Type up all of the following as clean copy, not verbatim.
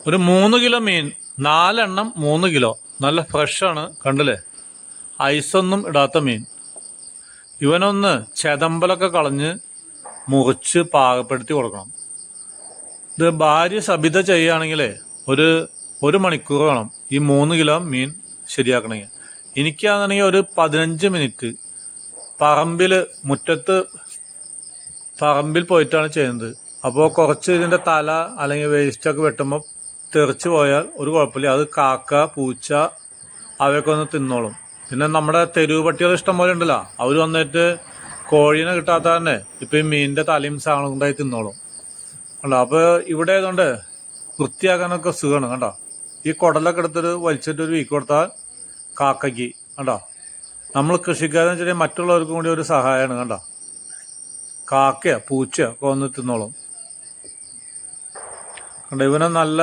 ഒരു 3 കിലോ മീൻ, 4 എണ്ണം 3 കിലോ, നല്ല ഫ്രഷാണ്, കണ്ടില്ലേ, ഐസൊന്നും ഇടാത്ത മീൻ. ഇവനൊന്ന് ചെതമ്പലൊക്കെ കളഞ്ഞ് മുറിച്ച് പാകപ്പെടുത്തി കൊടുക്കണം. ഇത് ഭാര്യ സബിത ചെയ്യുകയാണെങ്കിലേ ഒരു മണിക്കൂർ വേണം ഈ 3 കിലോ മീൻ ശരിയാക്കണമെങ്കിൽ. എനിക്കാണെന്നുണ്ടെങ്കിൽ ഒരു 15 മിനിറ്റ് പറമ്പിൽ പോയിട്ടാണ് ചെയ്യുന്നത്. അപ്പോൾ കുറച്ച് ഇതിൻ്റെ തല അല്ലെങ്കിൽ വേസ്റ്റൊക്കെ വെട്ടുമ്പോൾ തെറിച്ച് പോയാൽ ഒരു കുഴപ്പമില്ല, അത് കാക്ക, പൂച്ച അവയൊക്കെ ഒന്ന് തിന്നോളും. പിന്നെ നമ്മുടെ തെരുവ് പട്ടികൾ ഇഷ്ടം പോലെ ഉണ്ടല്ലോ, അവർ വന്നിട്ട് കോഴീനെ കിട്ടാത്ത തന്നെ ഇപ്പം ഈ മീനിൻ്റെ തലയും സാധനം കൊണ്ടായി തിന്നോളും. കണ്ടോ, അപ്പോൾ ഇവിടെ ആയതുകൊണ്ട് വൃത്തിയാക്കാനൊക്കെ സുഖമാണ്. കണ്ടോ, ഈ കുടലൊക്കെ എടുത്തിട്ട് വലിച്ചിട്ട് ഒരു വീക്ക് കൊടുത്താൽ കാക്കയ്ക്ക്, കണ്ടോ, നമ്മൾ കൃഷിക്കാരെന്ന് വെച്ചാൽ മറ്റുള്ളവർക്കും കൂടി ഒരു സഹായമാണ്. കണ്ടോ, കാക്കയോ പൂച്ചയോ ഒക്കെ വന്ന് തിന്നോളും. കണ്ടോ, ഇവനെ നല്ല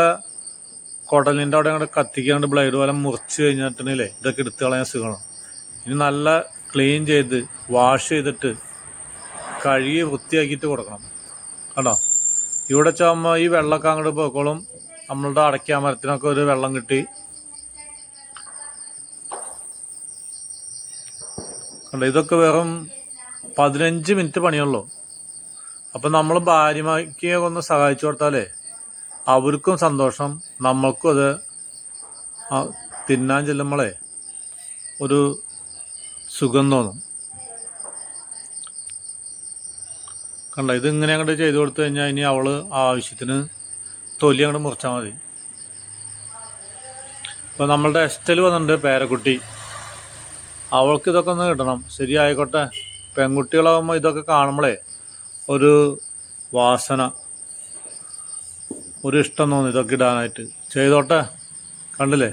കുടലിൻ്റെ അവിടെ അങ്ങോട്ട് കത്തിക്കാണ്ട് ബ്ലേഡ് പോലെ മുറിച്ച് കഴിഞ്ഞിട്ടുണ്ടെങ്കിലേ ഇതൊക്കെ എടുത്ത് കളയാൻ സുഖമാണ്. ഇനി നല്ല ക്ലീൻ ചെയ്ത് വാഷ് ചെയ്തിട്ട് കഴുകി വൃത്തിയാക്കിയിട്ട് കൊടുക്കണം. കണ്ടോ, ഇവിടെ ചുമ ഈ വെള്ളമൊക്കെ അങ്ങോട്ട് പോക്കോളും. നമ്മളുടെ അടയ്ക്ക മരത്തിനൊക്കെ ഒരു വെള്ളം കിട്ടി. കണ്ടോ, ഇതൊക്കെ വെറും 15 മിനിറ്റ് പണിയുള്ളൂ. അപ്പം നമ്മൾ ഭാര്യമാർക്ക് ഒന്ന് സഹായിച്ചു കൊടുത്താലേ അവർക്കും സന്തോഷം, നമ്മൾക്കും അത് തിന്നാൻ ചെല്ലുമ്പോളേ ഒരു സുഖം തോന്നും. കണ്ടോ, ഇതിങ്ങനെ അങ്ങോട്ട് ചെയ്ത് കൊടുത്തു കഴിഞ്ഞാൽ ഇനി അവൾ ആവശ്യത്തിന് തൊലി അങ്ങോട്ട് മുറിച്ചാൽ മതി. ഇപ്പം നമ്മളുടെ എസ്റ്റൽ വന്നിട്ടുണ്ട് പേരക്കുട്ടി, അവൾക്ക് ഇതൊക്കെ ഒന്ന് കിട്ടണം. ശരിയായിക്കോട്ടെ, പെൺകുട്ടികളാകുമ്പോൾ ഇതൊക്കെ കാണുമ്പോഴേ ഒരു വാസന, ഒരു ഇഷ്ടം തോന്നി ഇതൊക്കെ ഇടാനായിട്ട്. ചെയ്തോട്ടെ, കണ്ടില്ലേ.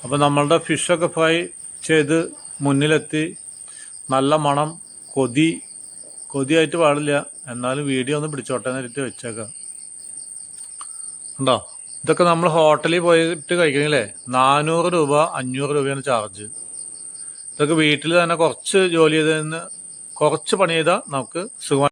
അപ്പം നമ്മളുടെ ഫിഷൊക്കെ ഫ്രൈ ചെയ്ത് മുന്നിലെത്തി. നല്ല മണം, കൊതിയായിട്ട് പാടില്ല, എന്നാലും വീഡിയോ ഒന്ന് പിടിച്ചോട്ടെ എന്നിട്ട് വെച്ചേക്കാം. ഉണ്ടോ, ഇതൊക്കെ നമ്മൾ ഹോട്ടലിൽ പോയിട്ട് കഴിക്കണമെങ്കിലേ 400 രൂപ 500 രൂപയാണ് ചാർജ്. ഇതൊക്കെ വീട്ടിൽ തന്നെ കുറച്ച് ജോലി ചെയ്തതിന് കുറച്ച് പണി ചെയ്താൽ നമുക്ക് സുഖമായി